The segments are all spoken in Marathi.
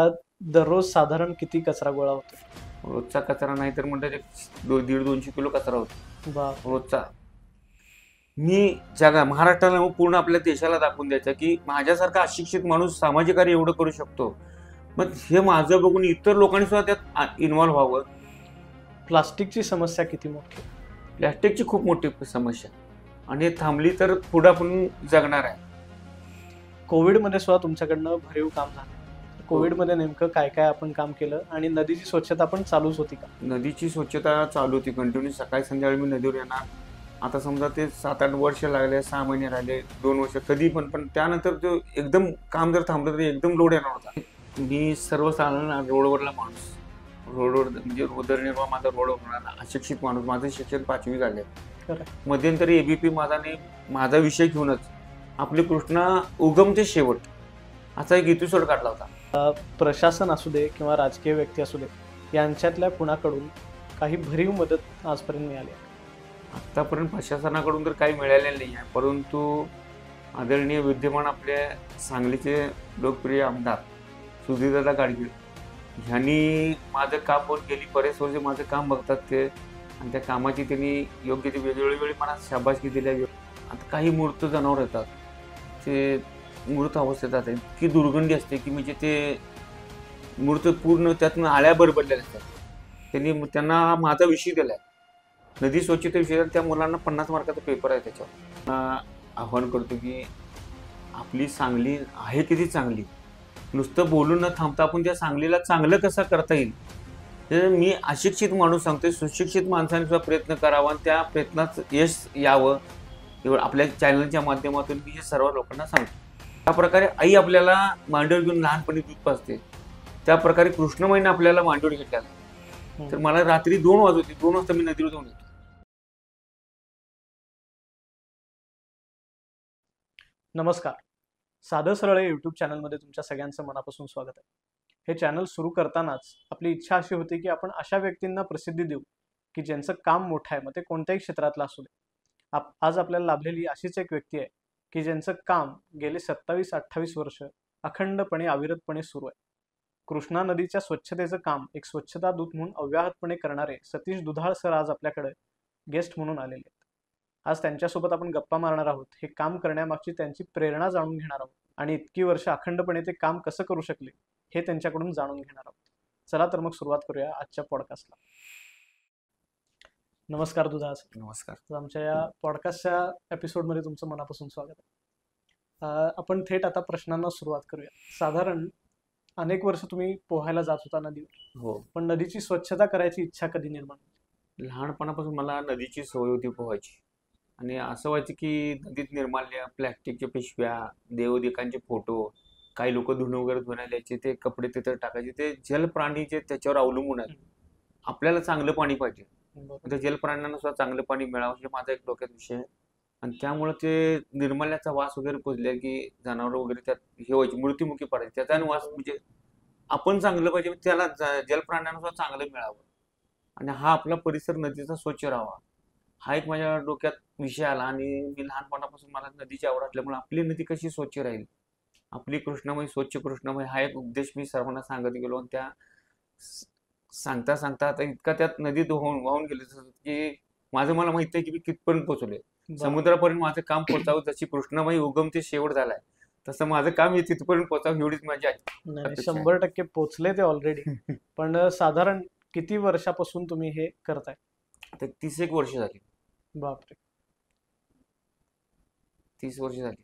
दररोज साधारण किती कचरा गोळा होतो? रोजचा कचरा नाही तर म्हणतात 150-200 किलो कचरा होतो बाप. रोजचा. मी महाराष्ट्राला पूर्ण आपल्या देशाला दाखवून द्यायचं की माझ्यासारखा अशिक्षित माणूस सामाजिक कार्य एवढं करू शकतो. मग हे माझं बघून इतर लोकांनी सुद्धा त्यात इन्व्हॉल्व्ह व्हावं. प्लास्टिकची समस्या किती मोठी? प्लॅस्टिकची खूप मोठी समस्या आणि थांबली तर पुढे आपण जगणार आहे. कोविडमध्ये सुद्धा तुमच्याकडनं भरीव काम झालं. कोविडमध्ये नेमकं काय काय आपण काम केलं आणि नदीची स्वच्छता पण चालूच होती का? नदीची स्वच्छता चालू होती कंटिन्यू. सकाळी संध्याकाळी मी नदीवर येणार. आता समजा ते 7-8 वर्ष लागले, 6 महिने राहिले, 2 वर्ष, कधी पण त्यानंतर तो एकदम काम जर थांबलं तर एकदम लोड येणार होता. मी सर्वसाधारण रोडवरला माणूस, रोडवर म्हणजे उदरनिर्वाह माझा रोडवर होणार, अशिक्षित माणूस. माझं शिक्षण 5वी झाले. मध्यंतरी एबीपी माझा विषय घेऊनच आपली कृष्णा उगम ते शेवट असा एक एपिसोड काढला होता. प्रशासन असू दे किंवा राजकीय व्यक्ती असू दे, यांच्यातल्या कुणाकडून काही भरीव मदत आजपर्यंत मिळाली? आतापर्यंत प्रशासनाकडून तर काही मिळालेलं नाही आहे, परंतु आदरणीय विद्यमान आपले सांगलीचे लोकप्रिय आमदार सुधीरदादा गाडगीळ ह्यांनी माझं काम बघून गेली बरेच वर्ष माझं काम बघतात ते, आणि त्या कामाची त्यांनी योग्य ती वेळोवेळी मला शाबासकी दिल्या. आता काही मूर्त जनावर येतात, ते मूर्त अवस्थेत जातात, इतकी दुर्गंधी असते की म्हणजे ते मूर्त पूर्ण त्यातून आळ्या बरबडलेल्या असतात. त्यांना माझा विषय दिलाय नदी स्वच्छतेविषयी. त्या मुलांना 50 मार्काचा पेपर आहे त्याच्यावर. आव्हान करतो की आपली सांगली आहे किती चांगली, नुसतं बोलून न थांबता आपण त्या सांगलीला चांगलं कसं करता येईल हे मी अशिक्षित माणूस सांगतोय. सुशिक्षित माणसाने सुद्धा प्रयत्न करावा आणि त्या प्रयत्नात यश यावं एवढं आपल्या चॅनलच्या माध्यमातून मी हे सर्व लोकांना सांगतो. त्या प्रकारे आई आपल्याला मांडीवर घेऊन लहानपणी दूध पाजते, त्या प्रकारे कृष्णमाईने आपल्याला मांडीवर घेतल्याला. तर मला रात्री 2 वाजवते, 2 वाजता मी नदीवर जाऊन येतो. नमस्कार. साधं सरळ यूट्यूब चॅनलमध्ये तुमच्या सगळ्यांचं मनापासून स्वागत आहे. हे चॅनल सुरू करतानाच आपली इच्छा अशी होती की आपण अशा व्यक्तींना प्रसिद्धी देऊ की ज्यांचं काम मोठं आहे, मग ते कोणत्याही क्षेत्रातलं असू दे. आज आपल्याला लाभलेली अशीच एक व्यक्ती आहे की ज्यांचं काम गेले 27-28 वर्ष अखंडपणे अविरतपणे सुरू आहे. कृष्णा नदीच्या स्वच्छतेचं काम एक स्वच्छता दूत म्हणून अव्याहतपणे करणारे सतीश दुधाळ सर आज आपल्याकडे गेस्ट म्हणून आलेले आहेत. आज त्यांच्यासोबत आपण गप्पा मारणार आहोत, हे काम करण्यामागची त्यांची प्रेरणा जाणून घेणार आहोत आणि इतकी वर्ष अखंडपणे ते काम कसं करू शकले हे त्यांच्याकडून जाणून घेणार आहोत. चला तर मग सुरुवात करूया आजच्या पॉडकास्टला. नमस्कार दुधाळ सर. नमस्कार. आमच्या या पॉडकास्टच्या एपिसोडमध्ये तुमचं मनापासून स्वागत आहे. आपण थेट आता प्रश्नांना सुरुवात करूया. साधारण अनेक वर्ष तुम्ही पोहायला जात होता नदीवर. हो. पण नदीची स्वच्छता करायची इच्छा कधी निर्माण झाली? लहानपणापासून मला नदीची सवय होती पोहायची, आणि असं व्हायचं की नदीत निर्माल्य, प्लॅस्टिकच्या पिशव्या, देवदेकांचे फोटो, काही लोक धुणं वगैरे धुण्याला यायचे, ते कपडे तिथे टाकायचे. ते जलप्राणी जे त्याच्यावर अवलंबून आहेत. आपल्याला चांगलं पाणी पाहिजे, त्या जलप्राण्यांना सुद्धा चांगलं पाणी मिळावं हे माझा एक डोक्यात विषय आहे. आणि त्यामुळे ते निर्माल्याचा वास वगैरे पोचले की जनावर वगैरे त्यात हे व्हायची, मृत्युमुखी पडायचे. त्याचा वास म्हणजे आपण चांगलं पाहिजे, त्याला जलप्राण्यांना सुद्धा चांगलं मिळावं आणि हा आपला परिसर नदीचा स्वच्छ राहावा हा एक माझ्या डोक्यात विषय आला. आणि मी लहानपणापासून मला नदीची आवड असल्यामुळे आपली नदी कशी स्वच्छ राहील, आपली कृष्णामाई स्वच्छ कृष्णामाई हा एक उद्देश मी सर्वांना सांगत गेलो. आणि त्या सांगता सांगता आता इतका त्यात नदीत वाहून गेले की मला माहित आहे की मी कितपर्यंत पोहोचलोय. समुद्रापर्यंत माझं काम पोहोचावं. जशी कृष्णामाई उगम ते शेवट झालाय तसं माझं काम तिथपर्यंत पोहोचावं एवढीच माझी आहे. 100% पोचले ते ऑलरेडी. पण साधारण किती वर्षापासून तुम्ही हे करताय? आता 31 वर्ष झाली. बापरे. 30 वर्ष झाली.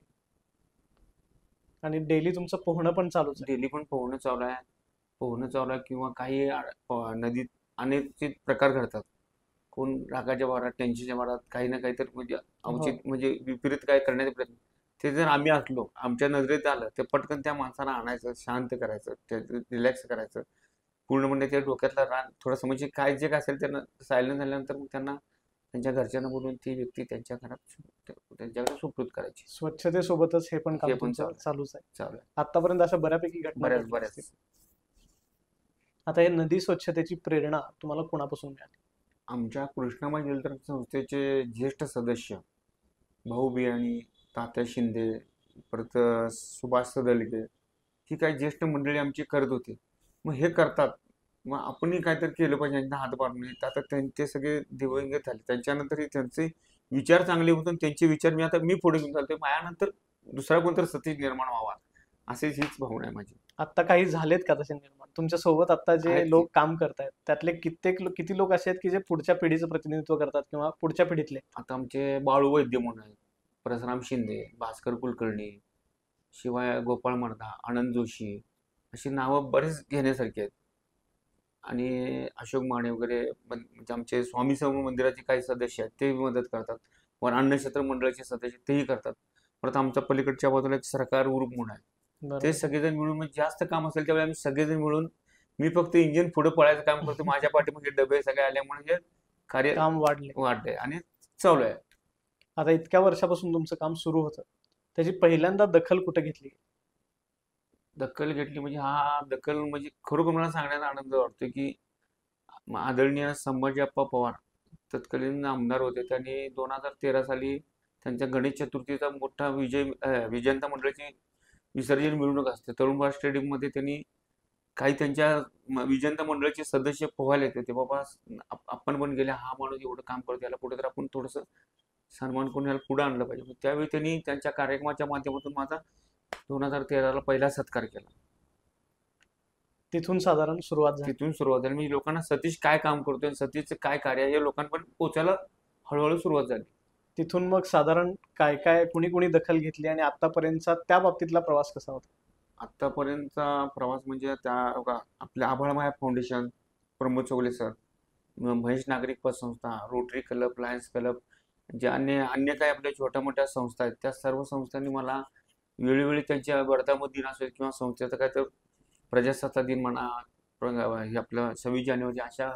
आणि डेली तुमचं पोहणं पण चालू आहे? डेली पण पोहणं चालू आहे किंवा काही नदीत अनेक प्रकार घडतात. कोण रागाच्या भरात, टेन्शनच्या भरात काही ना काही तर म्हणजे अवचित म्हणजे विपरीत काय करण्याचा प्रयत्न, ते जर आम्ही असलो आमच्या नजरेत आलं ते पटकन त्या माणसाला आणायचं, शांत करायचं, ते रिलॅक्स करायचं. पूर्ण म्हणजे त्या डोक्यातला राग थोडंसं म्हणजे काय जे काय असेल त्यांना सायलेंट झाल्यानंतर मग त्यांना त्यांच्या घरच्यांना बोलून ती व्यक्ती त्यांच्या घरात त्यांच्याकडे सुपूर्द करायची. स्वच्छतेसोबतच हे पण काम चालूच आहे. आतापर्यंत अशा बऱ्यापैकी घटना बऱ्याच. आता हे नदी स्वच्छतेची प्रेरणा तुम्हाला कोणापासून मिळाली? आमच्या कृष्णामाई जलतरण संस्थेचे ज्येष्ठ सदस्य भाऊ बियाणी, तात्या शिंदे, परत सुभाष सदलगे ती काही ज्येष्ठ मंडळी आमची करत होती. मग हे करतात, मग आपणही काहीतरी केलं पाहिजे यांना हातभार मिळत. आता ते सगळे दिवंगत झाले, त्यांच्यानंतर त्यांचे विचार चांगले होते आणि त्यांचे विचार मी पुढे घेऊन चालतोय. माझ्यानंतर दुसरा कोणतरी सतीश निर्माण व्हावा, अशी हीच भावना आहे माझी. आता काही झालेत का तसे निर्माण तुमच्या सोबत? आता जे आहेत की. लोक काम करतायत त्यातले किती लोक असे आहेत की जे पुढच्या पिढीचं प्रतिनिधित्व करतात किंवा पुढच्या पिढीतले? आता आमचे बाळू वैद्य म्हणून आहेत, परशुराम शिंदे, भास्कर कुलकर्णी, शिवाय गोपाळ मर्धा, आनंद जोशी, अशी नावं बरेच घेण्यासारखी आहेत. आणि अशोक माने वगैरे म्हणजे आमचे स्वामी समूह मंदिराचे काही सदस्य आहेत, ते मदत करतात. वर अन्नक्षेत्र मंडळाचे सदस्य तेही करतात. परत आमच्या पलीकडच्या बाजूला एक सरकार ग्रुप म्हणून आहे, ते बरोबर. सगळेजण मिळून म्हणजे जास्त काम असेल त्यावेळी आम्ही सगळेजण मिळून, मी फक्त इंजिन पुढे पळायचं काम करतो, माझ्या पाठीमागे डबे सगळे आल्यामुळे हे कार्य काम वाढले. वाढलंय आणि चालू आहे. आता इतक्या वर्षापासून तुमचं काम सुरू होतं, त्याची पहिल्यांदा दखल कुठे घेतली? दखल घेतली म्हणजे दखल म्हणजे खरोखर मला सांगण्याचा आनंद वाटतो की आदरणीय संभाजीप्पा पवार तत्कालीन आमदार होते. त्यांनी 2013 साली त्यांच्या गणेश चतुर्थीचा मोठा विजयंता मंडळाची विसर्जन मिरवणूक असते तरुणबाळ स्टेडियममध्ये. त्यांनी काही त्यांच्या विजयंता मंडळाचे सदस्य पोहायला येते, ते बाबा आपण पण गेले, हा माणूस एवढं काम करतो, याला कुठे तर आपण थोडंसं सन्मान करून याला पुढे आणलं पाहिजे. त्यावेळी त्यांनी त्यांच्या कार्यक्रमाच्या माध्यमातून माझा 2013ला पहिला सत्कार केला. तिथून साधारण सुरुवात झाली. तिथून सुरुवात झाली. म्हणजे लोकांना सतीश काय काम करतोय, सतीशचं काय कार्य आहे, हे लोकांपर्यंत पोहोचायला हळूहळू सुरुवात झाली. तिथून मग साधारण काय काय कुणी दखल घेतली आणि आतापर्यंतचा त्या बाबतीतला प्रवास कसा होता? आतापर्यंतचा प्रवास म्हणजे आपल्या आभाळमाया फाउंडेशन, प्रमोद चौगले सर, महेश नागरिक पतसंस्था, रोटरी क्लब, लायन्स क्लब, जे अन्य काही आपल्या छोट्या मोठ्या संस्था आहेत, त्या सर्व संस्थांनी मला वेळोवेळी त्यांच्या वर्धापन दिन असेल किंवा संस्थेचं काय तर प्रजासत्ताक दिन म्हणा, हे आपलं 26 जानेवारी, अशा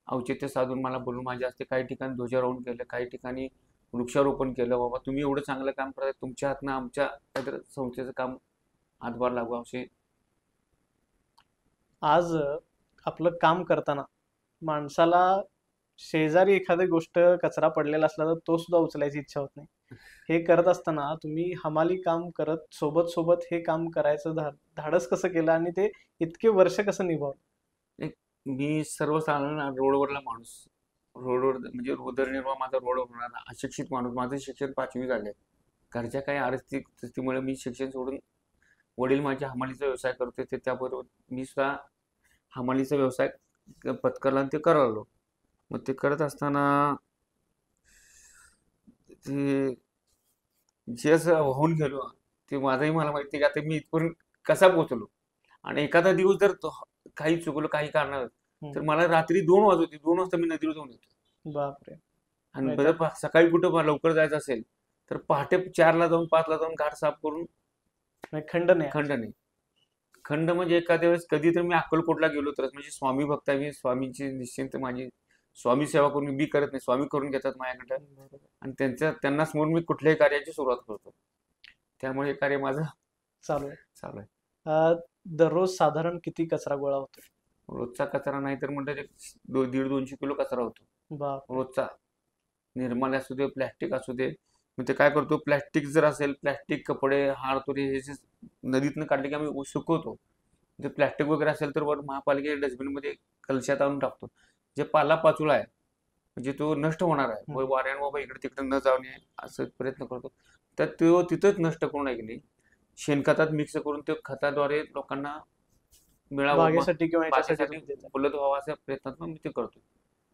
औचित्य साधून मला बोलून माझ्या हस्ते काही ठिकाणी ध्वजारोहण केलं, काही ठिकाणी वृक्षारोपण केलं. बाबा तुम्ही एवढं चांगलं काम करताय, तुमच्या हातनं आमच्या काहीतरी संस्थेचं काम हातभार लागू असे. आज आपलं काम करताना माणसाला शेजारी एखादी गोष्ट कचरा पडलेला असला तर तो सुद्धा उचलायची इच्छा होत नाही. हे करत असताना तुम्ही हमाली काम करत सोबत हे काम करायचं धाडस कसं केलं आणि ते इतके वर्ष कसं निभावलं? मी सर्वसाधारण रोडवरला माणूस, रोडवर म्हणजे उदरनिर्वाह माझा रोडवर होणारा अशिक्षित माणूस. माझं शिक्षण 5वी झाले. घरच्या काही आर्थिक स्थितीमुळे मी शिक्षण सोडून, वडील माझे हमालीचा व्यवसाय करत होते, त्याबरोबर मी सुद्धा हमालीचा व्यवसाय पत्करला आणि ते करायला. मग ते करत असताना ते जे असं होऊन गेलो, ते माझंही मला माहिती की आता मी इथपर्यंत कसा पोहोचलो. आणि एखादा दिवस जर काही चुकलो काही कारणात, तर मला रात्री 2 वाजवते, 2 वाजता मी नदीवर जाऊन येतो. बापरे. आणि बरं सकाळी कुठं लवकर जायचं असेल तर पहाटे 4ला जाऊन 5ला जाऊन घाट साफ करून. खंड नाही. खंड म्हणजे एखाद्या वेळेस कधी तर मी अक्कलकोटला गेलो तरच, म्हणजे स्वामी भक्त आहे मी, स्वामींची निश्चिंत माझी स्वामी सेवा करून मी करत नाही, स्वामी करून घेतात माझ्याकडं, आणि त्यांना समोर मी कुठल्याही कार्याची सुरुवात करतो. त्यामुळे हे कार्य माझं चालू आहे. दररोज साधारण किती कचरा गोळा होतो? रोजचा कचरा नाही तर म्हणतात 150-200 किलो कचरा होतो रोजचा. निर्माल असू दे, प्लॅस्टिक असू दे. मग ते काय करतो, प्लॅस्टिक जर असेल, प्लॅस्टिक कपडे, हार तुरे हे जे नदीतनं काढले की आम्ही सुकवतो. जे प्लॅस्टिक वगैरे असेल तर वर महापालिकेच्या डस्टबिनमध्ये कलशात आणून टाकतो. जे पालापाचोळा आहे म्हणजे तो नष्ट होणार आहे, वाऱ्यानं बाबा इकडे तिकडे न जाऊ नये असं प्रयत्न करतो. तर तो तिथंच नष्ट करून आहे की नाही, शेणखतात मिक्स करून ते खताद्वारे लोकांना मिळावं, बागेसाठी किंवा उपलब्ध व्हावा अशा प्रयत्नात मी ते करतो.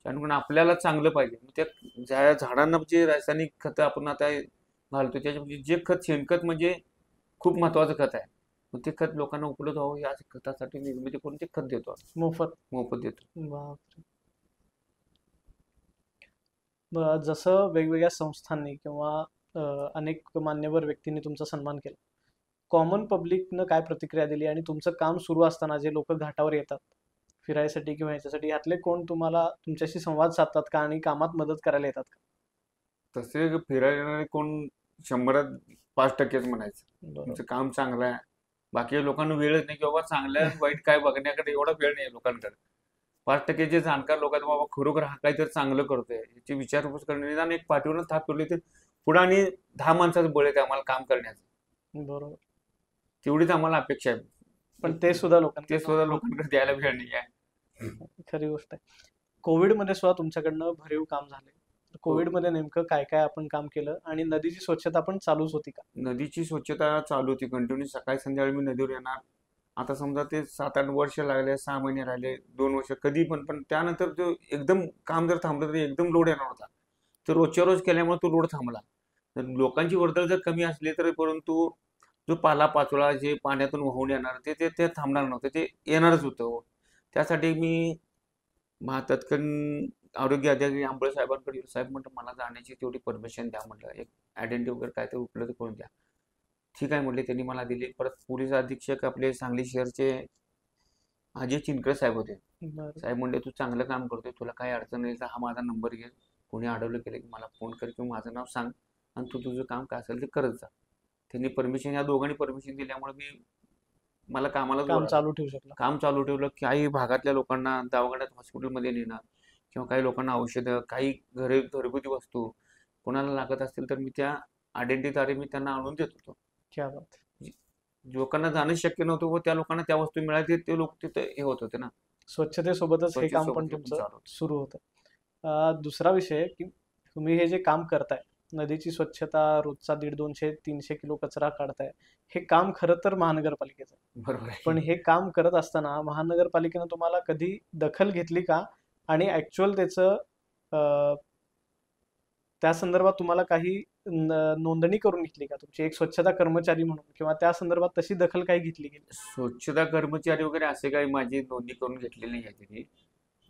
कारण आपल्याला चांगलं पाहिजे. त्या ज्या झाडांना जे रासायनिक खतं आपण आता घालतो त्याच्यामध्ये जे खत, शेणखत म्हणजे खूप महत्वाचं खत आहे. मग ते खत लोकांना उपलब्ध व्हावं या खतासाठी निर्मिती करून ते खत देतो, मोफत देतो. जसं वेगवेगळ्या संस्थांनी किंवा अनेक मान्यवर व्यक्तींनी तुमचा सन्मान केला, कॉमन पब्लिकनं काय प्रतिक्रिया दिली? आणि तुमचं काम सुरू असताना जे लोक घाटावर येतात फिरायसाठी किंवा ह्याच्यासाठी, यातले कोण तुम्हाला तुमच्याशी संवाद साधतात का आणि कामात मदत करायला येतात का? तसे फिरायला कोण 100त 5% म्हणायचं. तुमचं काम चांगलं आहे, बाकी लोकांना वेळच नाही की बाबा चांगलं वाईट काय बघण्याकडे एवढा वेळ नाही लोकांकडे. 5% जे जाणकार लोक आहेत, बाबा खरोखर हा काहीतरी चांगलं करतोय याची विचारपूस करणे, निदान एक पाठीवरून थाप ठेवली तर पुढे आणि 10 माणसाचं बळ येते आम्हाला काम करण्याचं. बरोबर. तेवढीच आम्हाला अपेक्षा आहे. पण ते सुद्धा ते लोकांकडे सुद्धा लोकांकडे द्यायला वेळ नाही आहे. खरी गोष्ट आहे. कोविडमध्ये सुद्धा तुमच्याकडनं भरीव काम झाले. कोविडमध्ये नेमकं काय काय आपण काम केलं आणि नदीची स्वच्छता पण चालूच होती का? नदीची स्वच्छता चालू होती कंटिन्यू. सकाळी संध्याकाळी मी नदीवर येणार. आता समजा ते 7-8 वर्ष लागले, 6 महिने राहिले, 2 वर्ष, कधी पण त्यानंतर तो एकदम काम जर थांबलं तर एकदम लोड येणार होता. तर रोजच्या रोज केल्यामुळे तो लोड थांबला. तर लोकांची वर्दळ जर कमी असली तर परंतु जो पालापाचोळा जे पाण्यातून वाहून येणार ते थांबणार नव्हतं, ते येणारच होतं. त्यासाठी मी तत्कालीन आरोग्य अधिकारी आंबळे साहेबांकडे गेलो. साहेब म्हटलं मला जाण्याची तेवढी परमिशन द्या, म्हटलं एक आयडेंटिटी वगैरे काय ते उपलब्ध करून द्या. ठीक आहे म्हटले, त्यांनी मला दिली. परत पोलीस अधीक्षक आपले सांगली शहरचे अजय चिनकर साहेब होते. बरं. साहेब म्हणले तू चांगलं काम करतोय, तुला काही अडचण नाही तर हा माझा नंबर घे, कोणी अडवलं केलं की मला फोन कर किंवा माझं नाव सांग आणि तू तुझं काम काय असेल ते करत जा. त्यांनी परमिशन, या दोघांनी परमिशन दिल्यामुळे मी मला कामाला जोर काम आला. चालू ठेवू शकला. काम चालू ठेवलं. काही भागातल्या लोकांना दवाखान्यात हॉस्पिटलमध्ये नेणं किंवा काही लोकांना औषधं, काही घरगुती वस्तू कोणाला लागत असतील तर मी त्या आयडेंटिटीद्वारे मी त्यांना आणून देत होतो. क्या बात. लोकांना जाणं शक्य नव्हतं व त्या लोकांना त्या वस्तू मिळाल्या, ते लोक तिथे हे होत होते ना. स्वच्छतेसोबतच हे काम पण स्वच्छतेसोबत तुमचं चालू होतं. सुरू होतं. दुसरा विषय की तुम्ही हे जे काम करताय, नदीची स्वच्छता, रोजचा 150-200-300 किलो कचरा काढताय, हे काम खरं तर महानगरपालिकेचं आहे. बरोबर आहे. पण हे काम करत असताना महानगरपालिकेनं तुम्हाला कधी दखल घेतली का? आणि ऍक्च्युअल त्याचं त्या संदर्भात तुम्हाला काही नोंदणी करून घेतली का? तुमची एक स्वच्छता कर्मचारी म्हणून किंवा त्या संदर्भात तशी दखल काही घेतली गेली? स्वच्छता कर्मचारी वगैरे असे काही माझी नोंदणी करून घेतलेली नाही आहे त्यांनी.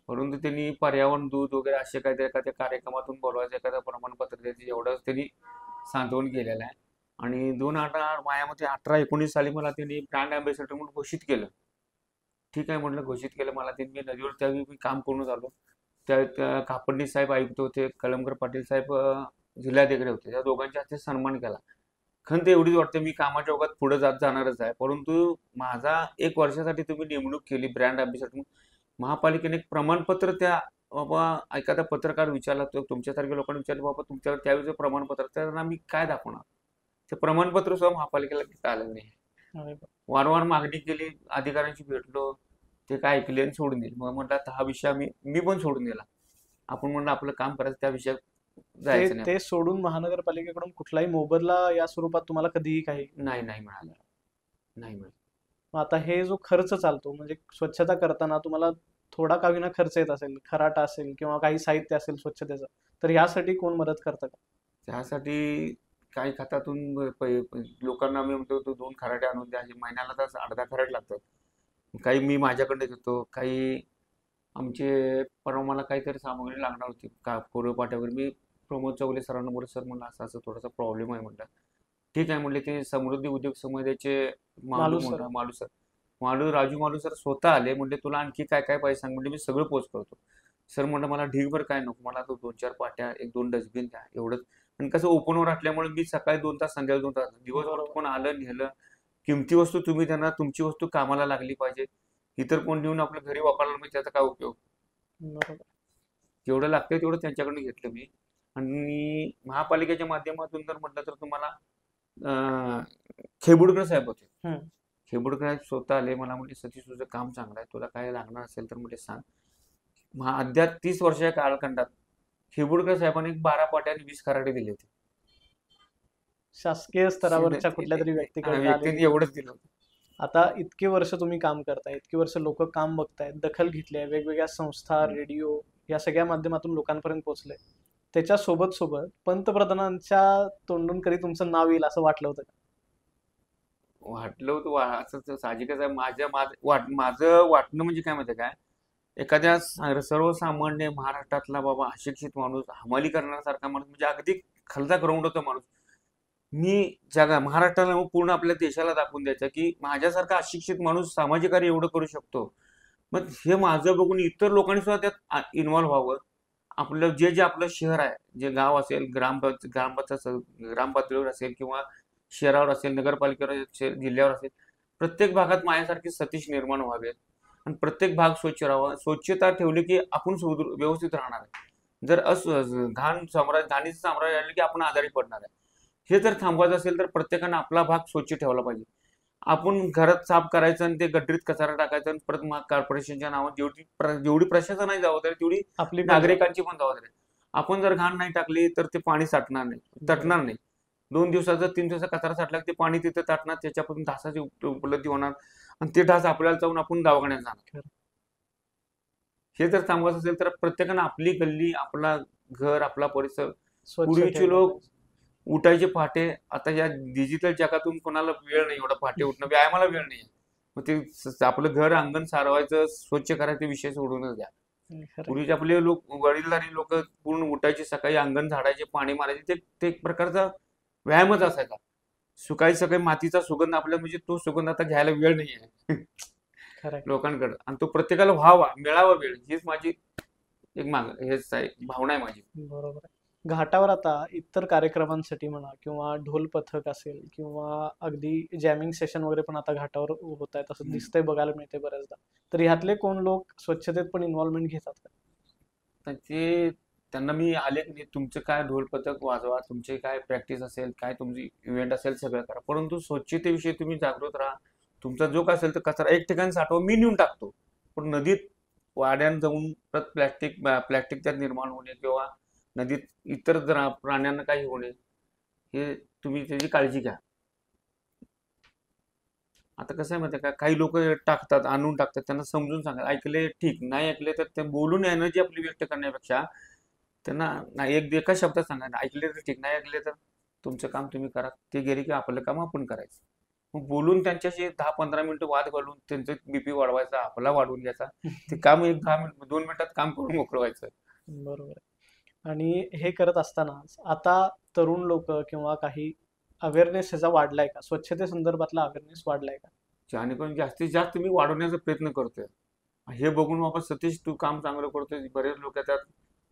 परंतु त्यांनी पर्यावरण दूत वगैरे असे काहीतरी एखाद्या कार्यक्रमातून बोलवायचं, एखादं प्रमाणपत्र द्यायचं, एवढंच त्यांनी सांत्वन केलेलं आहे. आणि 2018 साली मला त्यांनी ब्रँड अँबॅसेडर म्हणून घोषित केलं. ठीक आहे म्हटलं, घोषित केलं मला त्यांनी. मी नदीवर त्यावेळी मी काम करून आलो. त्या कापडणी साहेब आयुक्त होते, कलमकर पाटील साहेब जिल्हाधिकारी होते. त्या दोघांच्या हाती सन्मान केला. खंत एवढीच वाटते, मी कामाच्या ओघात पुढे जाणारच आहे. परंतु माझा 1 वर्षासाठी तुम्ही नेमणूक केली ब्रँड अँबॅसेडर, महापालिकेने एक प्रमाणपत्र त्या बाबा एखादा पत्रकार विचारला, तो तुमच्यासारख्या लोकांनी विचारलं, बाबा तुमच्यावर त्यावेळेचं प्रमाणपत्र, त्यांना मी काय दाखवणार? ते प्रमाणपत्र सुद्धा महापालिकेला घेता आलं नाही. अरे बाप. वारंवार मागणी केली, अधिकाऱ्यांशी भेटलो, ते काय ऐकले आणि सोडून दिले. मग म्हटलं आता हा विषय मी पण सोडून दिला. आपण म्हणलं आपलं काम करायचं, त्या विषयात जायचं नाही. ते सोडून महानगरपालिकेकडून कुठलाही मोबदला या स्वरूपात तुम्हाला कधीही काही? नाही मिळालं. नाही मिळालं. मग आता हे जो खर्च चालतो, म्हणजे स्वच्छता करताना तुम्हाला थोडा का होईना खर्च येत असेल, खराटा असेल किंवा काही साहित्य असेल स्वच्छतेचं, तर यासाठी कोण मदत करतं का? त्यासाठी काही खात्यातून लोकांना मी म्हणतो 2 खराटे आणून द्या, महिन्याला तर 8-10 खराटे लागतात. काही मी माझ्याकडे घेतो, काही आमचे परवा मला काहीतरी सामग्री लागणार होती कोरपाट्यावर, मी प्रमोद चौगले सरांना बोललो, सर म्हणलं असं असं थोडासा प्रॉब्लेम आहे म्हटलं. ठीक आहे म्हटले. ते समृद्धी उद्योग समुदायाचे मालू सर. राजू मालू सर स्वतः आले. म्हणजे तुला आणखी काय काय पाहिजे सांग, म्हणजे मी सगळं पोच करतो. सर म्हणलं मला ढीगभर काय नको, मला तो 2-4 पाट्या, 1-2 डस्टबिन द्या, एवढंच. आणि कसं ओपनवर असल्यामुळे मी सकाळी 2 तास, संध्याकाळी 2 तास, दिवसभर कोण आलं नेलं, किमती वस्तू तुम्ही त्यांना, तुमची वस्तू कामाला लागली पाहिजे. इतर कोण नेऊन आपल्या घरी वापरायला म्हणजे त्याचा काय उपयोग? बरोबर. जेवढं लागतं तेवढं त्यांच्याकडून घेतलं मी. आणि महापालिकेच्या माध्यमातून जर म्हटलं तर तुम्हाला खेबुडकर साहेब होते. खेबुडकर साहेब स्वतः आले. मला म्हणजे सतीश तुझं काम चांगलं आहे, तुला काय लागणार असेल तर म्हणजे सांग. अद्याप 30 वर्षाच्या कालखंडात खेबुडकर साहेबांनी 12 पाट्या आणि 20 खराटे दिले होते. शासकीय स्तरावरच्या कुठल्या तरी व्यक्तीकडे व्यक्तीने एवढंच दिलं होतं. आता इतकी वर्ष तुम्ही काम करताय, इतकी वर्ष लोक काम बघतायत, दखल घेतली आहे, वेगवेगळ्या संस्था, रेडिओ या सगळ्या माध्यमातून लोकांपर्यंत पोहोचले. त्याच्या सोबत पंतप्रधानांच्या तोंडून कधी तुमचं नाव येईल असं वाटलं होतं का? वाटलं होतं, असं साहजिकच आहे. माझं वाटणं म्हणजे काय माहिती काय, एखाद्या सर्वसामान्य महाराष्ट्रातला बाबा अशिक्षित माणूस, हमाली करण्यासारखा माणूस, म्हणजे अगदी खालचा ग्राउंड होता माणूस, मी महाराष्ट्राला पूर्ण आपल्या देशाला दाखवून द्यायचं की माझ्यासारखा अशिक्षित माणूस सामाजिक कार्य एवढं करू शकतो. मग हे माझं बघून इतर लोकांनी सुद्धा त्यात इन्व्हॉल्व्ह व्हावं. आपलं जे आपलं शहर आहे, जे गाव असेल, ग्राम पातळीवर असेल किंवा शहरावर असेल, नगरपालिकेवर असेल, जिल्ह्यावर असेल, प्रत्येक भागात माझ्यासारखे सतीश निर्माण व्हावेत आणि प्रत्येक भाग स्वच्छ राहावा. स्वच्छता ठेवली की आपण व्यवस्थित राहणार आहे. जर घाणीचं साम्राज्य आलं की आपण आजारी पडणार आहे. हे जर थांबवायचं असेल तर प्रत्येकानं आपला भाग स्वच्छ ठेवला पाहिजे. आपण घरात साफ करायचं आणि ते गटरीत कचरा टाकायचा आणि परत मग कॉर्पोरेशनच्या नावात जेवढी प्रशासनाची जबाबदारी तेवढी आपली पण नागरिकांची पण जबाबदारी आहे. आपण जर घाण नाही टाकली तर ते पाणी साठणार नाही, तटणार नाही. 2 दिवसाचा 3 दिवसाचा कचरा साठला की ते पाणी तिथे ताटणार, त्याच्यापासून ढासाची उपलब्धी होणार आणि ते ढास आपल्याला जाऊन आपण दवाखान्यात जाणार. हे जर थांबवायचं असेल तर प्रत्येकानं आपली गल्ली, आपला घर, आपला परिसर. स्वच्छ पूर्वीचे ठेवलं लोक पाहिजे. उठायचे पहाटे. आता या डिजिटल जगातून कोणाला वेळ नाही एवढा पहाटे उठणं, व्यायामाला वेळ नाही. मग ते आपलं घर अंगण सारवायचं, स्वच्छ करायचे विषय सोडूनच द्या. खरं. पूर्वीचे आपले लोक, वडीलधारी लोक पूर्ण उठायचे, सकाळी अंगण झाडायचे, पाणी मारायचे. ते एक प्रकारचा व्यायामच असायचा. सकाळी सकाळी मातीचा सुगंध आपल्या, म्हणजे तो सुगंध आता घ्यायला वेळ नाही आहे खरं. लोकांकडे. आणि तो प्रत्येकाला व्हावा, मिळावा वेळ, हीच माझी एक हेच आहे, भावना आहे माझी. बरोबर आहे. घाटावर आता इतर कार्यक्रमांसाठी म्हणा किंवा ढोल पथक असेल किंवा अगदी जॅमिंग सेशन वगैरे पण आता घाटावर होत आहेत, असं दिसतंय, बघायला मिळते बऱ्याचदा. तर ह्यातले कोण लोक स्वच्छतेत पण इन्व्हॉल्वमेंट घेतात का? तर ते त्यांना मी आले की नाही, तुमचं काय ढोल पथक वाजवा, तुमचे काय प्रॅक्टिस असेल, काय तुमची इव्हेंट असेल, सगळं करा, परंतु स्वच्छतेविषयी तुम्ही जागृत राहा. तुमचा जो काय असेल तर कचरा एक ठिकाणी साठवा, मी नेऊन टाकतो, पण नदीत वाड्यात जाऊन परत प्लॅस्टिक त्यात निर्माण होणे किंवा नदीत इतर प्राण्यांना काही होणे, हे तुम्ही त्याची काळजी घ्या. आता कसं आहे माहिती आहे का, काही लोक टाकतात, आणून टाकतात, त्यांना समजून सांगा. ऐकले ठीक, नाही ऐकले तर ते बोलून एनर्जी आपली व्यक्त करण्यापेक्षा त्यांना नाही, एका शब्दात सांगा, ऐकले तर ठीक, नाही ऐकले तर तुमचं काम तुम्ही करा, ते गेले की आपलं काम आपण करायचं. मग बोलून त्यांच्याशी 10-15 मिनिटं वाद घालून त्यांचं बीपी वाढवायचा, आपला वाढवून घ्यायचा. ते काम 10 मिनिट 2 मिनिटात काम करून मोकळं व्हायचं. बरोबर आहे. आणि हे करत असताना आता तरुण लोक किंवा काही अवेअरनेस ह्याचा वाढलाय का? स्वच्छते संदर्भातला अवेअरनेस वाढलाय का? जेणेकरून जास्तीत जास्त मी वाढवण्याचा प्रयत्न करतोय. हे बघून बाबा सतीश तू काम चांगलं करतोय, बरेच लोक येतात,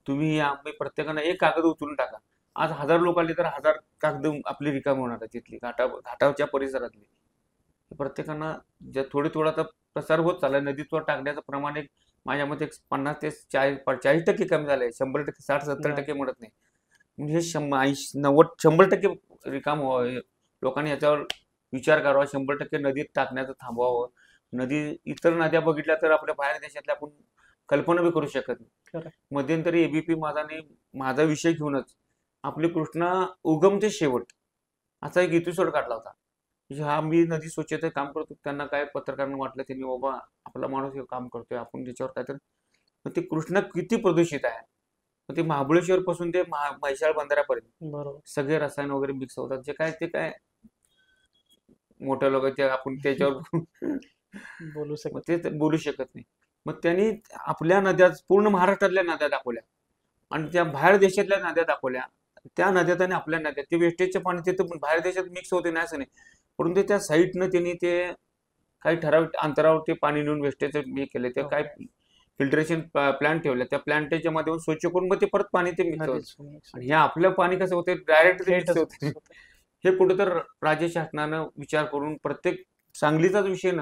तुम्ही या, प्रत्येकानं एक कागद उचलून टाका. आज 1000 लोक आले तर 1000 कागद आपली रिकामी होणार आहे तिथली, घाटावच्या परिसरातली. प्रत्येकानं जे थोडं आता प्रसार होत चाललाय, नदीत टाकण्याचं प्रमाण एक माझ्या मते 50 ते 40% कमी झालंय. 100%, 60-70% म्हणत नाही. म्हणजे 90-100% रिकाम व्हावं. लोकांनी याच्यावर विचार करावा. 100% नदीत टाकण्याचं थांबवावं. इतर नद्या बघितल्या तर आपल्या बाहेर देशातल्या आपण कल्पना बी करू शकत नाही. मध्यंतरी एबीपी माझा विषय घेऊनच आपली कृष्णा उगम ते शेवट असा एक एपिसोड काढला होता. हा मी नदी स्वच्छते काम करतो, त्यांना काय पत्रकारांना वाटलं, त्यांनी बाबा आपला माणूस हे काम करतोय, आपण त्याच्यावर काय तर ते कृष्णा किती प्रदूषित आहे. ते महाबळेश्वर पासून ते म्हैसाळ बंदरापर्यंत सगळे रसायन वगैरे मिक्स होतात. जे काय ते काय मोठ्या लोकांचे आपण त्याच्यावर बोलू शकत नाही. मग त्यांनी आपल्या नद्या, पूर्ण महाराष्ट्रातल्या नद्या दाखवल्या आणि त्या बाहेर देशातल्या नद्या दाखवल्या. त्या नद्यात आणि आपल्या नद्यात ते वेस्टेजचं पाणी तिथं बाहेर देशात मिक्स होते नाही असं नाही, परंतु त्या साईटनं त्यांनी ते काही ठराविक अंतरावर ते पाणी नेऊन वेस्टेजचं हे केले. ते काय फिल्ट्रेशन प्लांट ठेवले, त्या प्लांटेच्या माध्यमातून स्वच्छ करून मग ते परत पाणी ते मिक्स होतं. आणि हे आपलं पाणी कसं होते, डायरेक्ट मिक्स होते. हे कुठं तर राज्य शासनानं विचार करून प्रत्येक सांगलीचाच विषय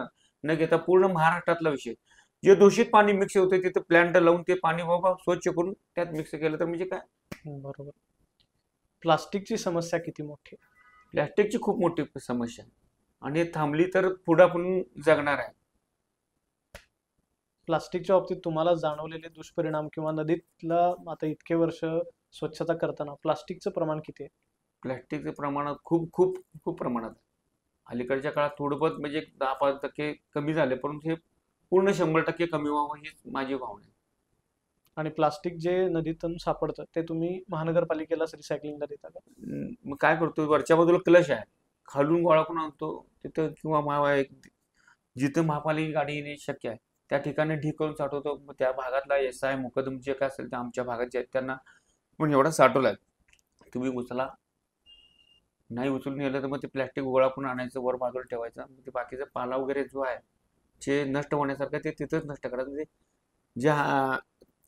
न घेता पूर्ण महाराष्ट्रातला विषय, जे दूषित पाणी मिक्स होते तिथे प्लांट लावून ते पाणी बाबा स्वच्छ करून त्यात मिक्स केलं तर म्हणजे काय. बरोबर. प्लास्टिकची समस्या किती मोठी? प्लास्टिकची खूप मोठी समस्या आहे आणि थांबली तर पुढे आपण जगणार आहे. प्लास्टिकच्या बाबतीत तुम्हाला जाणवलेले दुष्परिणाम किंवा नदीतला आता इतके वर्ष स्वच्छता करताना प्लास्टिकचं प्रमाण किती आहे? प्लास्टिकचं प्रमाण खूप खूप खूप प्रमाणात. अलीकडच्या काळात थोडंफार म्हणजे 10-5% कमी झाले, परंतु हे पूर्ण 100% कमी व्हावं हीच माझी भावना आहे. आणि प्लास्टिक जे नदीतून सापडतं ते तुम्ही महानगरपालिकेलाच रिसायकलिंगला देता का? मग काय करतो, वरच्या बाजूला कलश आहे, खालून गोळा करून आणतो तिथं, किंवा जिथं महापालिका गाडी येणे शक्य आहे त्या ठिकाणी ढीक करून साठवतो. मग त्या भागातला SI मुकदम जे काय असेल ते आमच्या भागात जे आहेत त्यांना पण एवढा साठवलाय, तुम्ही उचला, नाही उचलून नेलं तर मग ते प्लॅस्टिक गोळा करून आणायचं, वर बाजूला ठेवायचं. ते बाकीचा पाला वगैरे जो आहे जे नष्ट होण्यासारखं ते तिथंच नष्ट करायचं. म्हणजे जे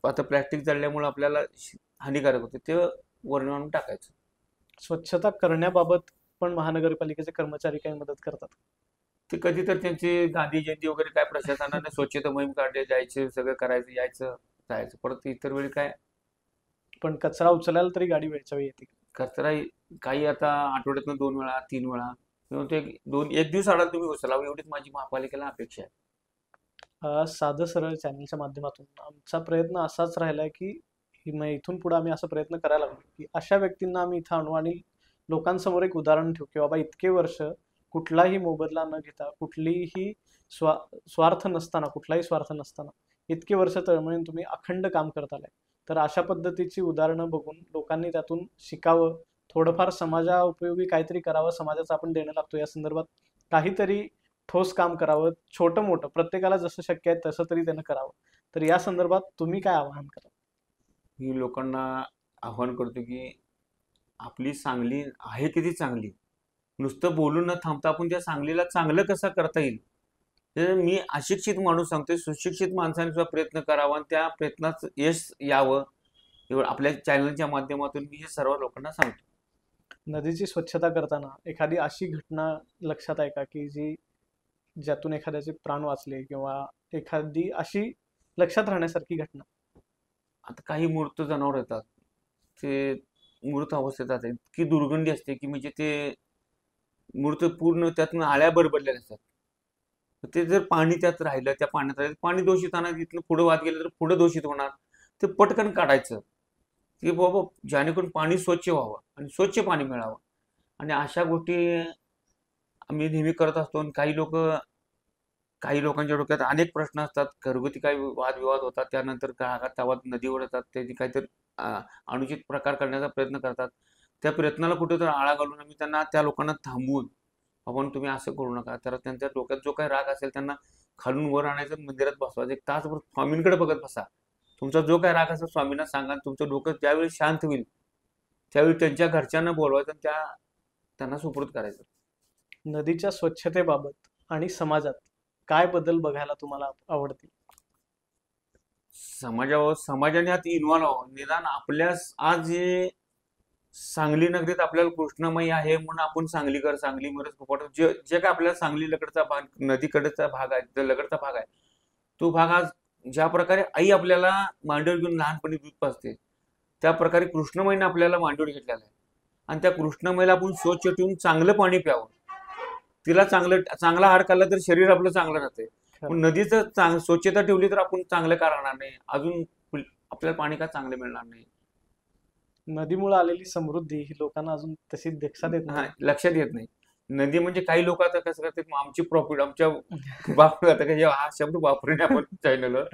आता प्लॅस्टिक जळल्यामुळे आपल्याला हानिकारक होते ते वर आणून टाकायचं. स्वच्छता करण्याबाबत पण महानगरपालिकेचे कर्मचारी काही मदत करतात? ते कधी तर त्यांची गांधी जयंती वगैरे काय प्रशासनाने स्वच्छता मोहीम काढली, जायचे, सगळं करायचं, यायचं, जायचं. परत इतर वेळी काय, पण कचरा उचलायला तरी गाडी वेळच्या वेळी येते? कचरा काही आता आठवड्यातून 2 वेळा 3 वेळा किंवा ते एक दिवस आडाल तुम्ही उचलावं एवढीच माझी महापालिकेला अपेक्षा आहे. साधं सरळ चॅनलच्या माध्यमातून आमचा प्रयत्न असाच राहिलाय की मग इथून पुढे आम्ही असा प्रयत्न करायला लागलो की अशा व्यक्तींना आम्ही इथं आणू आणि लोकांसमोर एक उदाहरण ठेवू की बाबा इतके वर्ष कुठलाही मोबदला न घेता कुठलीही कुठलाही स्वार्थ नसताना इतके वर्ष तळमळीने तुम्ही अखंड काम करत आलाय. तर अशा पद्धतीची उदाहरणं बघून लोकांनी त्यातून शिकावं, थोडंफार समाजा उपयोगी काहीतरी करावं, समाजाचं आपण देणं लागतो या संदर्भात काहीतरी ठोस काम करावं, छोटं मोठं प्रत्येकाला जसं शक्य आहे तसं तरी त्यानं करावं. तर या संदर्भात तुम्ही काय आवाहन कराल? मी लोकांना आव्हान करतो की आपली सांगली आहे किती चांगली, नुसतं बोलून न थांबता आपण त्या सांगलीला चांगलं कसं करता येईल ते मी अशिक्षित माणूस सांगतोय. सुशिक्षित माणसाने सुद्धा प्रयत्न करावा आणि त्या प्रयत्नात यश यावं एवढं आपल्या चॅनलच्या माध्यमातून मी हे सर्व लोकांना सांगतो. नदीची स्वच्छता करताना एखादी अशी घटना लक्षात आहे का की ज्यातून एखाद्याचे प्राण वाचले किंवा एखादी अशी लक्षात राहण्यासारखी घटना? आता काही मूर्त जनावर येतात, ते मृत अवस्थेत जातात, इतकी दुर्गंधी असते की म्हणजे ते मूर्त पूर्ण त्यातून आळ्या बरबडलेल्या असतात. ते जर पाणी त्यात राहिलं, त्या पाण्यात राहिलं, पाणी दूषित होणार, तिथलं पुढे वाद गेलं तर पुढे दूषित होणार. ते पटकन काढायचं की बाबा जेणेकरून पाणी स्वच्छ व्हावं आणि स्वच्छ पाणी मिळावं. आणि अशा गोष्टी आम्ही नेहमी करत असतो. आणि काही लोकांच्या डोक्यात अनेक प्रश्न असतात, घरगुती काही वादविवाद होतात, त्यानंतर गावात नदीवर येतात, त्याची काहीतरी अनुचित प्रकार करण्याचा प्रयत्न करतात. त्या प्रयत्नाला कुठेतरी आळा घालून आम्ही त्या लोकांना थांबवून आपण तुम्ही असं करू नका, तर त्यांच्या डोक्यात जो काही राग असेल त्यांना खालून वर आणायचं, मंदिरात बसवायचं, एक तासभर स्वामींकडे बघत बसा. तुमचा जो काही राग असेल स्वामींना सांगा. तुमचं डोकं ज्यावेळी शांत होईल त्यावेळी त्यांच्या घरच्यांना बोलवायचं आणि त्यांना सुपूर्द करायचं. नदीच्या स्वच्छतेबाबत आणि समाजात काय बदल बघायला तुम्हाला आवडतील? समाजाने आत इन्व्हॉल्व व्हावं. निदान आपल्या आज जे सांगली नगरीत आपल्याला कृष्णामाई आहे म्हणून आपण सांगली मिरज जे जे काय आपल्याला सांगली लगडचा भाग, नदीकडेचा भाग आहे, जो लगडचा भाग आहे, तो भाग आज ज्या प्रकारे आई आपल्याला मांडीवर घेऊन लहानपणी दूध पाजते, त्या प्रकारे कृष्णमाईने आपल्याला मांडीवर घेतलेला आहे. आणि त्या कृष्णमाईला आपण स्वच्छ ठेवून चांगलं पाणी प्यावं. तिला चांगला आहार खाल्ला तर शरीर आपलं चांगलं राहते. पण नदीचं स्वच्छता ठेवली तर आपण चांगलं का राहणार नाही, अजून आपल्याला पाणी का चांगलं मिळणार नाही. नदीमुळे आलेली समृद्धी ही लोकांना अजून तशी लक्षात येत नाही. लक्षात येत नाही. नदी म्हणजे काही लोक आता कसं करतात, आमची प्रॉफिट आमच्या बाप हा शब्द वापरून आपण चॅनलवर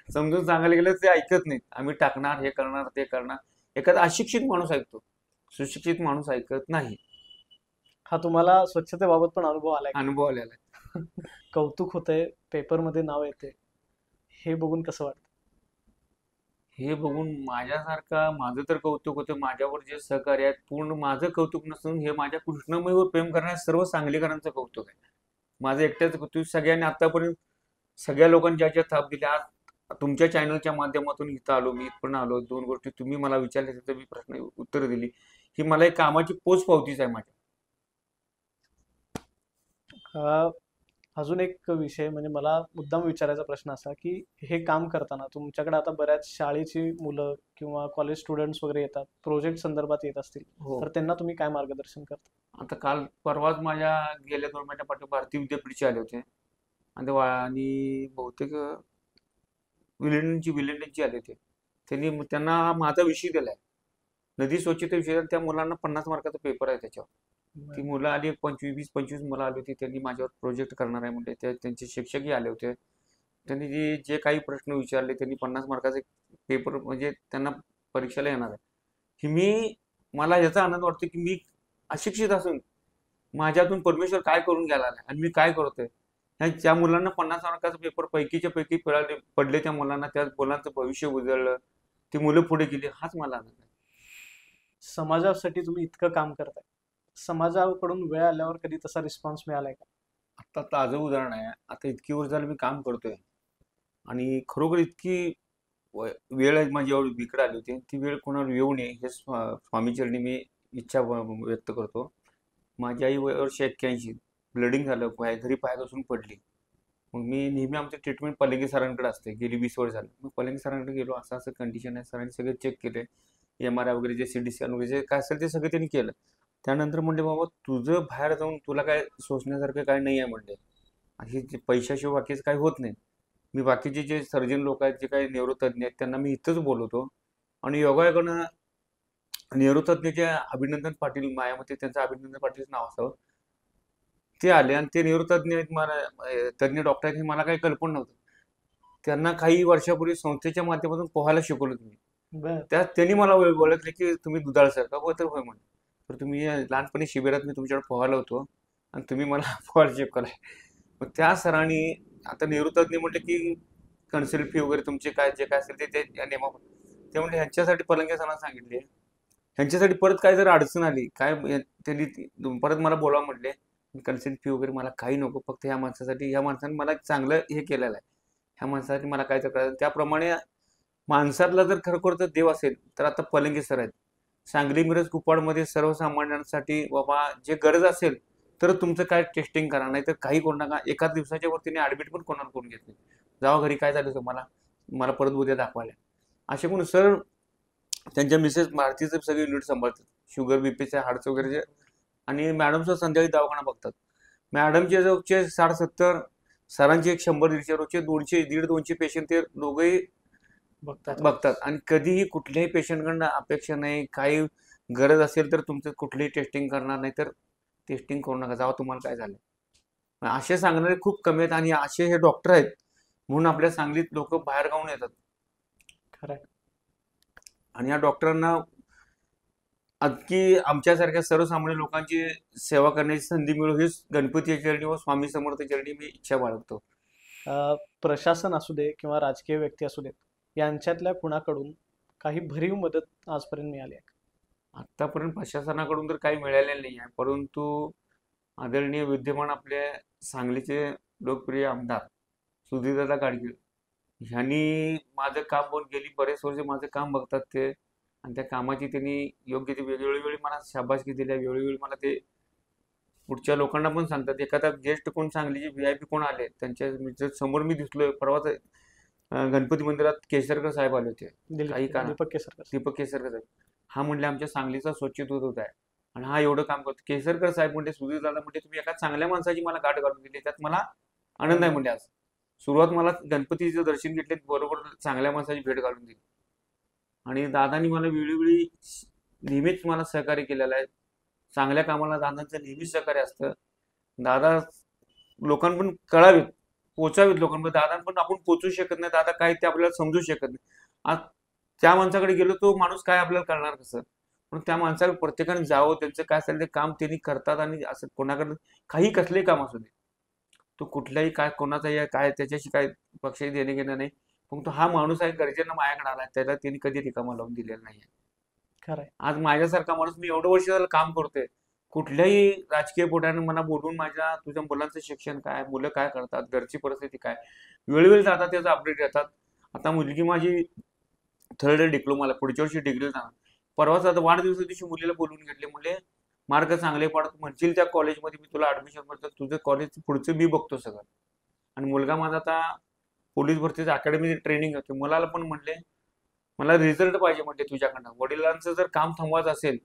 समजून सांगायला गेलं ते ऐकत नाहीत. आम्ही टाकणार, हे करणार, ते करणार. एखादा अशिक्षित माणूस ऐकतो, सुशिक्षित माणूस ऐकत नाही. हा तुम्हाला स्वच्छतेबाबत पण अनुभव आलेला आहे. कौतुक होतंय, पेपरमध्ये नाव येते, हे बघून कसं वाटतं? हे बघून माझं तर कौतुक होतं. माझ्यावर जे सहकार्य आहेत, पूर्ण माझं कौतुक नसून हे माझ्या कृष्णमयीवर प्रेम करणाऱ्या सर्व सांगलीकरांचं कौतुक आहे. माझं एकट्याच कौतुक. सगळ्यांनी आतापर्यंत सगळ्या लोकांनी ज्या थाप दिल्या, आज तुमच्या चॅनलच्या माध्यमातून इथं आलो, मी इथपर्यंत आलो. 2 गोष्टी तुम्ही मला विचारल्या तर मी प्रश्न उत्तर दिली. ही मला एक कामाची पोचपावतीच आहे माझ्या. अजून एक विषय म्हणजे मला मुद्दाम विचारायचा प्रश्न असा की हे काम करताना तुमच्याकडे आता बऱ्याच शाळेची मुलं किंवा कॉलेज स्टुडंट्स वगैरे येतात, प्रोजेक्ट संदर्भात येत असतील, तर त्यांना तुम्ही काय मार्गदर्शन करता? आता परवाच माझ्या गेल्या 2 महिन्या पाठी भारतीय विद्यापीठचे आले होते आणि बहुतेक विलिंडनची आले होते. त्यांना माझा विषय दिलाय, नदी स्वच्छता विषय. त्या मुलांना 50 मार्काचा पेपर आहे त्याच्यावर. ती मुलं आली, 20-25 मुलं आली होती. त्यांनी माझ्यावर प्रोजेक्ट करणार आहे म्हणजे त्यांचे शिक्षकही आले होते. त्यांनी जे काही प्रश्न विचारले, त्यांनी 50 मार्काचे पेपर म्हणजे त्यांना परीक्षेला येणार आहे. मला याचा आनंद वाटतो की मी अशिक्षित असून माझ्यातून परमेश्वर काय करून गेला आणि मी काय करतोय. त्या मुलांना 50 मार्काचा पेपर पैकीच्या पैकी पडले. त्या मुलांना, त्या मुलांचं भविष्य उजळलं, ती मुलं पुढे गेली, हाच मला आनंद आहे. समाजासाठी तुम्ही इतकं काम करताय, समाजाकडून वेळ आल्यावर कधी तसा रिस्पॉन्स मिळालाय का? आता ताजं उदाहरण आहे. आता इतकी वर्ष झाली मी काम करतोय आणि खरोखर इतकी वेळ माझ्यावर बिकट आली होती. ती वेळ कोणावर येऊ नये हे स्वामीचरणी मी इच्छा व्यक्त करतो. माझी आई वर्ष 81, ब्लडिंग झालं, घरी पाय घसरून पडली. मग मी नेहमी आमचं ट्रीटमेंट पलंगी सरांकडे असते. गेली 20 वर्ष झाली. मग पलंगी सरांकडे गेलो, असं कंडिशन आहे. सरांनी सगळे चेक केले, MRI वगैरे, जे CT स्कॅन वगैरे जे काय असेल ते सगळं त्यांनी केलं. त्यानंतर म्हणले, बाबा तुझं बाहेर जाऊन तुला काय सोसण्यासारखं काय नाही आहे म्हणले. अशी जे पैशाशिवाय बाकीचं काही होत नाही. मी बाकीचे जे सर्जन लोक आहेत, जे काही न्यूरोतज्ञ आहेत, त्यांना मी इथंच बोलवतो. आणि योगायोगानं न्यूरोतज्ञ जे अभिनंदन पाटील, मायामते त्यांचं अभिनंदन पाटील नाव असावं, ते आले आणि ते न्यूरोतज्ञ आहेत, मला तज्ञ डॉक्टर आहेत हे मला काही कल्पना नव्हतं. त्यांना काही वर्षापूर्वी संस्थेच्या माध्यमातून पोहायला शिकवलं तुम्ही. बर. त्यात त्यांनी मला ओळखले की तुम्ही दुधाळ सर का? हो तर होय म्हणे. तर तुम्ही लहानपणी शिबिरात मी तुमच्याकडे पोहायला होतो आणि तुम्ही मला पोहायला शिकवलाय. मग त्या सरांनी आता निवृत्तज्ञ म्हटले की कन्सल्ट फी वगैरे तुमचे काय जे काय असेल ते या ते म्हणले ह्यांच्यासाठी पलंगे सरांना सांगितले. ह्यांच्यासाठी परत काय जर अडचण आली काय त्यांनी परत मला बोलावं म्हटले. कन्सल्ट फी वगैरे मला काही नको, फक्त ह्या माणसासाठी, ह्या माणसाने मला चांगलं हे केलेलं आहे, ह्या माणसासाठी मला काय तर करायचं. त्याप्रमाणे माणसातला जर खरोखर जर देव असेल तर आता पलंगे सर आहेत. सांगली मिरज कुपवाडमध्ये सर्वसामान्यांसाठी बाबा जे गरज असेल तर तुमचं काय टेस्टिंग करा, नाही तर काही कोण नका. एका दिवसाच्या वरतीने ऍडमिट पण कोणाला करून घेतले. जावा घरी काय झालं तुम्हाला, मला परत उद्या दाखवायला. असे कोण सर त्यांच्या मिसेस भारतीचं सगळे युनिट सांभाळतात, शुगर बीपीच्या हार्टचं वगैरे जे. आणि मॅडम सुद्धा संध्याकाळी दवाखाना बघतात. मॅडमचे रोजचे 60-70, सरांचे 100-150, रोजचे 200 150-200 पेशंट ते दोघंही बघतात. आणि कधीही कुठल्याही पेशंटकडनं अपेक्षा नाही, काही गरज असेल तर तुमचं कुठलीही टेस्टिंग करणार नाही, तर टेस्टिंग करू नका, जावा तुम्हाला काय झालं. असे सांगणारे खूप कमी आहेत आणि असे हे डॉक्टर आहेत म्हणून आपल्या सांगलीत लोक बाहेर गावून येतात. खरंय. आणि या डॉक्टरांना अगदी आमच्यासारख्या सर्वसामान्य लोकांची सेवा करण्याची संधी मिळो हीच गणपती चरणी व स्वामी समर्थ चरणी मी इच्छा बाळगतो. प्रशासन असू दे किंवा राजकीय व्यक्ती असू देत, यांच्यातल्या कुणाकडून काही भरीव मदत आजपर्यंत मिळाली आहे? आतापर्यंत प्रशासनाकडून तर काही मिळालेलं नाही आहे, परंतु आदरणीय विद्यमान आपले सांगलीचे लोकप्रिय आमदार सुधीरदादा गाडगीळ ह्यांनी माझं काम बघून गेली बरेच वर्ष माझं काम बघतात ते. आणि त्या कामाची त्यांनी योग्य ती वेळोवेळी मला शाबासकी दिली आहे, वेळोवेळी मला ते पुढच्या लोकांना पण सांगतात. एखादा गेस्ट कोण सांगलीचे VIP कोण आले त्यांच्या समोर मी दिसलोय परवाच गणपती मंदिरात केसरकर साहेब आले होते. काही कारण दीपक केसरकर. दीपक केसरकर साहेब हा म्हणले आमच्या सांगलीचा स्वच्छ दूत आहे आणि हा एवढं काम करतो. केसरकर साहेब म्हणते सुधीर दादा म्हणते तुम्ही एका चांगल्या माणसाची मला गाठ घालून दिली, त्यात मला आनंद आहे म्हणते. आज सुरुवात मला गणपतीचं दर्शन घेतले बरोबर चांगल्या माणसाची भेट घालून दिली. आणि दादानी मला वेळोवेळी नेहमीच मला सहकार्य केलेलं आहे. चांगल्या कामाला दादांचं नेहमीच सहकार्य असतं. दादा लोकांपर्यंत कळावेत, पोचावेत लोकांपर्यंत. दादांपर्यंत आपण पोचू शकत नाही, दादा काय ते आपल्याला समजू शकत नाही. आज त्या माणसाकडे गेलो तो माणूस काय आपल्याला कळणार कसं, पण त्या माणसाला प्रत्येकाने जावं, त्यांचं काय असेल ते काम त्यांनी करतात. आणि असं कोणाकडे काही कसले काम असू दे, तो कुठल्याही काय कोणाचा काय त्याच्याशी काय पक्षाशी देणे घेणं नाही, पण तो हा माणूस आहे गरजेनं माझ्याकडे आला, त्याला त्यांनी कधी रिकामा लावून दिलेला नाही. खरंय. आज माझ्यासारखा माणूस मी एवढं वर्ष झालं काम करतोय, कुठल्याही राजकीय पोट्यानं मला बोलून तुझ्या मुलांचं शिक्षण काय, मुलं काय करतात, घरची परिस्थिती काय, वेळोवेळी जातात त्याचं अपडेट देतात. आता मुलगी माझी थर्ड इयर डिप्लोमाला पुढच्या वर्षी डिग्रीला जाणार. परवाच आता वाढदिवसा दिवशी मुलीला बोलून घेतले, म्हणजे मार्क चांगले पडत म्हणशील त्या कॉलेजमध्ये मी तुला ऍडमिशन करतो, तुझं कॉलेज पुढचं मी बघतो सगळं. आणि मुलगा माझा आता पोलीस भरतीचं अकॅडमी ट्रेनिंग होते. मुलाला पण म्हणले मला रिझल्ट पाहिजे म्हणते तुझ्याकडनं. वडिलांचं जर काम थांबवायचं असेल,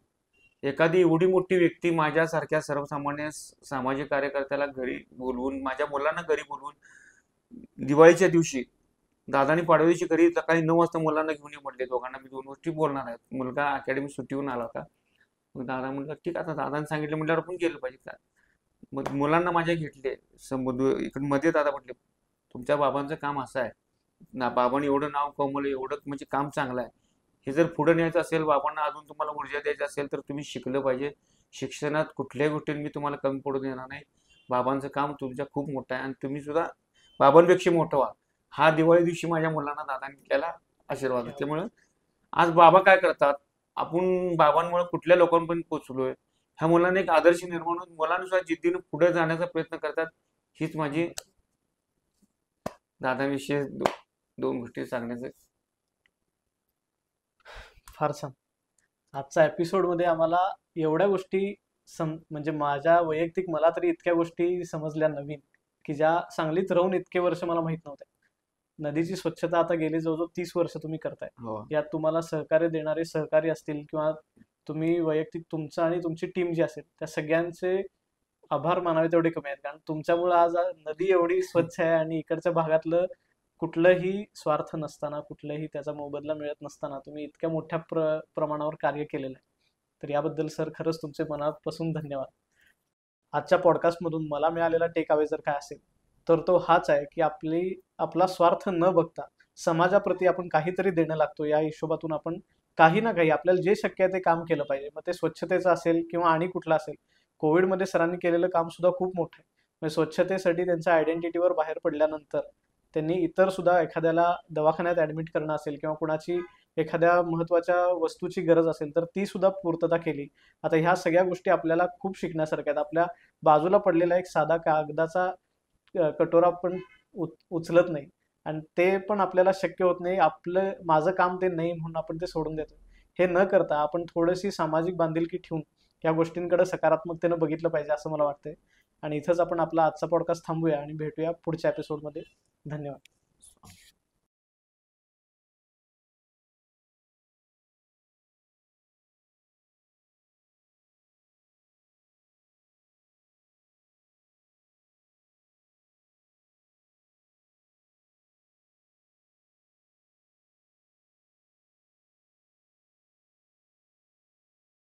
एखादी एवढी मोठी व्यक्ती माझ्यासारख्या सर्वसामान्य सामाजिक कार्यकर्त्याला घरी बोलवून, माझ्या मुलांना घरी बोलवून दिवाळीच्या दिवशी दादानी पाडव्याची घरी सकाळी 9 वाजता मुलांना घेऊन ये म्हटले. दोघांना मी 2 गोष्टी बोलणार आहेत. मुलगा अकॅडमी सुट्टीहून आला होता. मग दादा म्हटलं ठीक आता दादाने सांगितलं म्हटल्यावर आपण गेलं पाहिजे का. मग मुलांना माझ्या घेतले इकडे मध्ये. दादा म्हटले तुमच्या बाबांचं काम असं आहे ना, बाबांनी एवढं नाव कमवलं, एवढं म्हणजे काम चांगलं आहे, हे जर पुढे न्यायचं असेल, बाबांना अजून तुम्हाला ऊर्जा द्यायची असेल तर तुम्ही शिकलं पाहिजे. शिक्षणात कुठल्याही गोष्टीत मी तुम्हाला कमी पडू देणार नाही. बाबांचं काम तुमच्या खूप मोठं आहे आणि तुम्ही सुद्धा बाबांपेक्षा मोठं व्हा. हा दिवाळी दिवशी माझ्या मुलांना दादांनी केला आशीर्वाद. त्यामुळे आज बाबा काय करतात, आपण बाबांमुळे कुठल्या लोकांपर्यंत पोहोचलोय, ह्या मुलांना एक आदर्श निर्माण होऊन मुलांनुसार जिद्दीने पुढे जाण्याचा प्रयत्न करतात. हीच माझी दादाविषयी 2 गोष्टी सांगण्याचं. फार छान. आजच्या एपिसोड मध्ये आम्हाला एवढ्या गोष्टी म्हणजे माझ्या वैयक्तिक मला तरी इतक्या गोष्टी समजल्या नवीन, की ज्या सांगलीत राहून इतके वर्ष मला माहित नव्हत्या. नदीची स्वच्छता आता गेली जवळजवळ 30 वर्ष तुम्ही करताय. यात तुम्हाला सहकार्य देणारे सहकारी असतील किंवा तुम्ही वैयक्तिक तुमचं आणि तुमची टीम जी असेल त्या सगळ्यांचे आभार मानावे तेवढे कमी आहेत. कारण तुमच्यामुळे आज नदी एवढी स्वच्छ आहे आणि इकडच्या भागातलं कुठलंही स्वार्थ नसताना, कुठलंही त्याचा मोबदला मिळत नसताना तुम्ही इतक्या मोठ्या प्रमाणावर कार्य केलेलं आहे. तर याबद्दल सर खरंच तुमचे मनापासून धन्यवाद. आजच्या पॉडकास्टमधून मला मिळालेला टेक अवे जर काय असेल तर तो हाच आहे की आपला स्वार्थ न बघता समाजाप्रती आपण काहीतरी देणं लागतो, या हिशोबातून आपण काही ना काही आपल्याला जे शक्य आहे ते काम केलं पाहिजे. मग ते स्वच्छतेचं असेल किंवा आणि कुठलं असेल. कोविडमध्ये सरांनी केलेलं काम सुद्धा खूप मोठं आहे. म्हणजे स्वच्छतेसाठी त्यांच्या आयडेंटिटीवर बाहेर पडल्यानंतर त्यांनी इतर सुद्धा एखाद्याला दवाखान्यात ऍडमिट करणं असेल किंवा कुणाची एखाद्या महत्वाच्या वस्तूची गरज असेल तर ती सुद्धा पूर्तता केली. आता ह्या सगळ्या गोष्टी आपल्याला खूप शिकण्यासारख्या आहेत. आपल्या बाजूला पडलेला एक साधा कागदाचा कटोरा पण उचलत नाही आणि ते पण आपल्याला शक्य होत नाही. माझं काम ते नाही म्हणून आपण ते सोडून देतो. हे न करता आपण थोडीशी सामाजिक बांधिलकी ठेवून या गोष्टींकडे सकारात्मकतेनं बघितलं पाहिजे असं मला वाटतंय. आणि इथंच आपण आपला आजचा पॉडकास्ट थांबूया आणि भेटूया पुढच्या एपिसोडमध्ये. धन्यवाद.